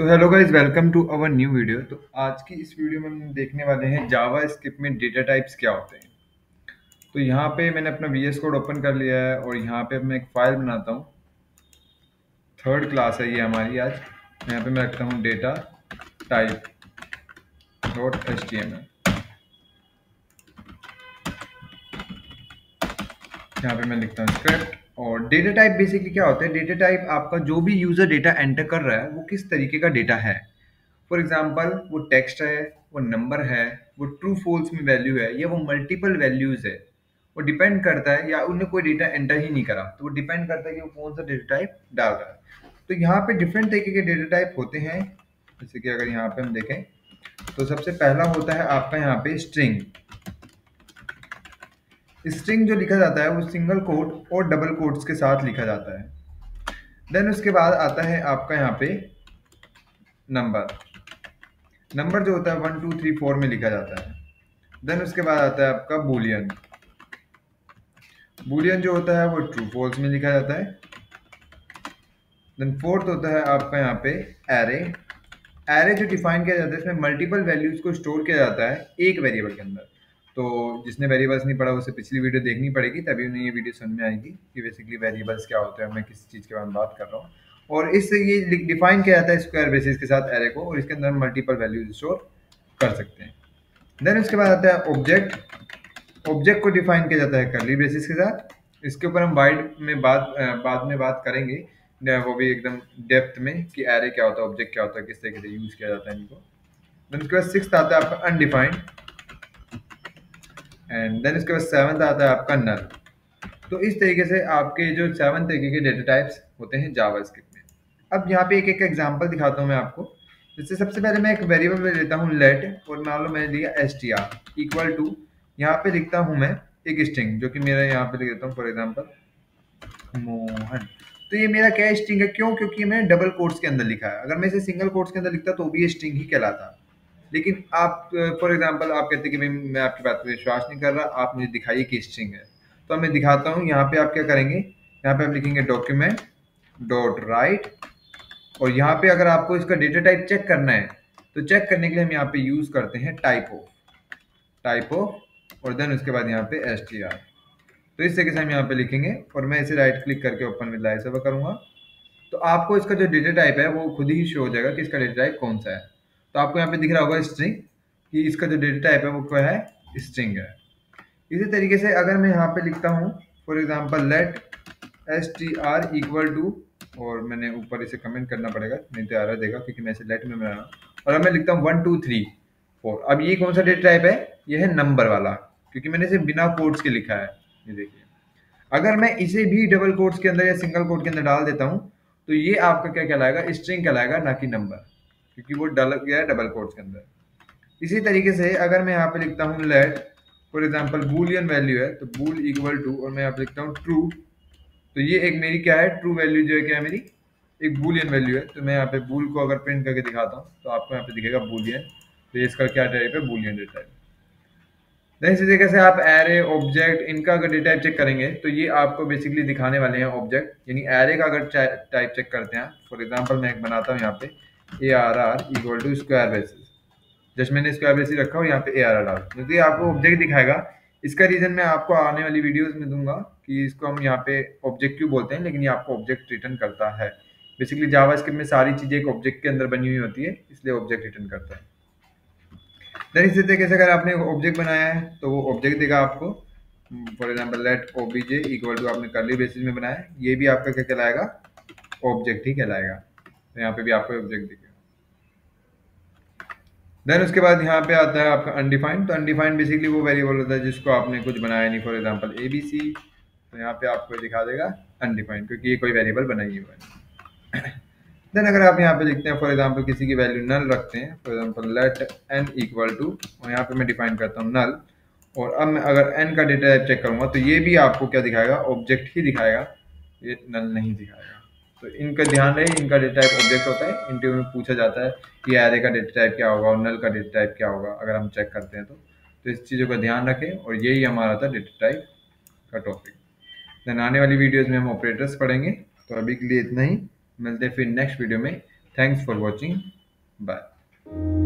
So hello guys, welcome to our new video. तो आज की इस वीडियो में हम देखने वाले हैं जावा स्क्रिप्ट में डेटा टाइप्स क्या होते हैं। तो यहाँ पे मैंने अपना वीएस कोड ओपन कर लिया है और यहाँ पे मैं एक फाइल बनाता हूँ। थर्ड क्लास है ये हमारी आज। यहाँ पे मैं रखता हूँ डेटा टाइप .html। यहाँ पे मैं लिखता हूँ स्क्रिप्ट। और डेटा टाइप बेसिकली क्या होता है? डेटा टाइप आपका जो भी यूजर डेटा एंटर कर रहा है वो किस तरीके का डेटा है। फॉर एग्जाम्पल वो टेक्स्ट है, वो नंबर है, वो ट्रू फॉल्स में वैल्यू है, या वो मल्टीपल वैल्यूज है। वो डिपेंड करता है, या उन्हें कोई डेटा एंटर ही नहीं करा तो वो डिपेंड करता है कि वो कौन सा डेटा टाइप डाल रहा है। तो यहाँ पे डिफरेंट तरीके के डेटा टाइप होते हैं। जैसे कि अगर यहाँ पे हम देखें तो सबसे पहला होता है आपका यहाँ पे स्ट्रिंग। स्ट्रिंग जो लिखा जाता है वो सिंगल कोट और डबल कोट्स के साथ लिखा जाता है। देन उसके बाद आता है आपका यहाँ पे नंबर। नंबर जो होता है 1 2 3 4 में लिखा जाता है। देन उसके बाद आता है आपका बूलियन। बूलियन जो होता है वो ट्रू फॉल्स में लिखा जाता है। देन फोर्थ होता है आपका यहाँ पे एरे। एरे जो डिफाइन किया जाता है इसमें मल्टीपल वैल्यूज को स्टोर किया जाता है एक वेरिएबल के अंदर। तो जिसने वेरिएबल्स नहीं पढ़ा उसे पिछली वीडियो देखनी पड़ेगी, तभी उन्हें ये वीडियो समझ में आएगी कि बेसिकली वेरिएबल्स क्या होते हैं, मैं किस चीज़ के बारे में बात कर रहा हूँ। और इससे ये डिफाइन किया जाता है स्क्वायर बेसिस के साथ एरे को, और इसके अंदर मल्टीपल वैल्यूज स्टोर कर सकते हैं। देन उसके बाद आता है ऑब्जेक्ट। ऑब्जेक्ट को डिफाइन किया जाता है कर्ली ब्रेसेस के साथ। इसके ऊपर हम बाद में बात करेंगे, वो भी एकदम डेप्थ में, कि एरे क्या होता है, ऑब्जेक्ट क्या होता है, किस तरीके से यूज किया जाता है इनको। देन उसके बाद सिक्स्थ आता है आपका अनडिफाइंड। एंड देन उसके बाद सेवंथ आता है आपका नल। तो इस तरीके से आपके जो 7 तरीके के डेटा टाइप्स होते हैं जावास्क्रिप्ट में। अब यहाँ पे एक एक एग्जांपल दिखाता हूँ मैं आपको। जैसे सबसे पहले मैं एक वेरिएबल में लेता हूँ लेट, और मान लो मैंने लिया str इक्वल टू, यहाँ पे लिखता हूँ मैं एक स्ट्रिंग, जो कि मेरा यहाँ पे लिख देता हूँ फॉर एग्जांपल मोहन। तो ये मेरा क्या स्ट्रिंग है? क्यों? क्योंकि मैंने डबल कोट्स के अंदर लिखा है। अगर मैं इसे सिंगल कोट्स के अंदर लिखता तो भी ये स्ट्रिंग ही कहलाता। लेकिन आप फॉर एग्जांपल आप कहते हैं कि भाई मैं आपकी बात पर विश्वास नहीं कर रहा, आप मुझे दिखाइए कि स्ट्रिंग है। तो मैं दिखाता हूँ। यहाँ पे आप क्या करेंगे, यहाँ पे आप लिखेंगे डॉक्यूमेंट डॉट राइट, और यहाँ पे अगर आपको इसका डेटा टाइप चेक करना है तो चेक करने के लिए हम यहाँ पे यूज करते हैं टाइप ऑफ, और देन उसके बाद यहाँ पे str। तो इस तरीके से हम यहाँ पे लिखेंगे, और मैं इसे राइट क्लिक करके ओपन विद लाइव सर्वर करूंगा। तो आपको इसका जो डेटा टाइप है वो खुद ही शो हो जाएगा कि इसका डेटा टाइप कौन सा है। तो आपको यहाँ पे दिख रहा होगा स्ट्रिंग, कि इसका जो डेटा टाइप है वो क्या है? स्ट्रिंग है। इसी तरीके से अगर मैं यहाँ पे लिखता हूँ for example let str equal to, और मैंने ऊपर इसे कमेंट करना पड़ेगा नहीं तो एरर देगा, क्योंकि मैं इसे लेट में बना रहा हूँ। और अब मैं लिखता हूँ 1 2 3 4। अब ये कौन सा डेटा टाइप है? ये है नंबर वाला, क्योंकि मैंने इसे बिना कोट्स के लिखा है। ये देखिए, अगर मैं इसे भी डबल कोट्स के अंदर या सिंगल कोट के अंदर डाल देता हूँ तो ये आपका क्या कहलाएगा? स्ट्रिंग कहलाएगा, ना कि नंबर, क्योंकि वो डल गया है डबल कोट्स के अंदर। इसी तरीके से अगर मैं यहाँ पे लिखता हूँ let for example boolean value है तो बूल इक्वल टू, और मैं यहाँ पे लिखता हूँ ट्रू, तो ये एक मेरी क्या है? ट्रू वैल्यू जो है क्या है मेरी? एक बूलियन वैल्यू है। तो मैं यहाँ पे बूल को अगर प्रिंट करके दिखाता हूँ तो आपको यहाँ पे दिखेगा बूलियन। तो ये इसका क्या टाइप है? Boolean data type. देन इसी तरीके से आप एरे ऑब्जेक्ट इनका अगर डेटा टाइप चेक करेंगे तो ये आपको बेसिकली दिखाने वाले हैं ऑब्जेक्ट, यानी एरे का अगर टाइप चेक करते हैं। फॉर एग्जाम्पल मैं एक बनाता हूँ यहाँ पे ARR equal to square basis. Just मैंने स्क्वायर बेसिस रखा और यहाँ पे ARR डाल, तो ये आपको ऑब्जेक्ट दिखाएगा। इसका रीजन मैं आपको आने वाली वीडियोस में दूंगा कि इसको हम यहाँ पे ऑब्जेक्ट क्यों बोलते हैं, लेकिन ये आपको ऑब्जेक्ट रिटर्न करता है। बेसिकली जावास्क्रिप्ट में सारी चीजें एक ऑब्जेक्ट के अंदर बनी हुई होती है, इसलिए ऑब्जेक्ट रिटर्न करता है। देन इसी तरीके से अगर आपने ऑब्जेक्ट बनाया है तो वो ऑब्जेक्ट देगा आपको। For example let obj equal to, आपने कर्ली बेसिस में बनाया, ये भी आपका क्या कहलाएगा? ऑब्जेक्ट ही कहलाएगा। तो यहाँ पे भी आपको ऑब्जेक्ट दिखेगा। देन उसके बाद यहाँ पे आता है आपका अनडिफाइंड। तो अनडिफाइंड बेसिकली वो वेरिएबल होता है जिसको आपने कुछ बनाया नहीं, फॉर एग्जांपल ABC। तो यहाँ पे आपको दिखा देगा अनडिफाइंड, क्योंकि ये कोई वेरिएबल बना ही हुआ है। देन अगर आप यहाँ पे लिखते हैं फॉर एग्जांपल किसी की वैल्यू नल रखते हैं, for example let n equal to, और यहाँ पे मैं डिफाइन करता हूँ नल। और अब मैं अगर n का डेटा टाइप चेक करूँगा तो ये भी आपको क्या दिखाएगा? ऑब्जेक्ट ही दिखाएगा, ये नल नहीं दिखाएगा। तो इनका ध्यान रहे, इनका डेटा टाइप ऑब्जेक्ट होता है। इंटरव्यू में पूछा जाता है कि एरे का डेटा टाइप क्या होगा और नल का डेटा टाइप क्या होगा, अगर हम चेक करते हैं तो इस चीज़ों का ध्यान रखें। और यही हमारा था डेटा टाइप का टॉपिक। देन आने वाली वीडियोस में हम ऑपरेटर्स पढ़ेंगे। तो अभी के लिए इतना ही, मिलते हैं फिर नेक्स्ट वीडियो में। Thanks for watching. बाय।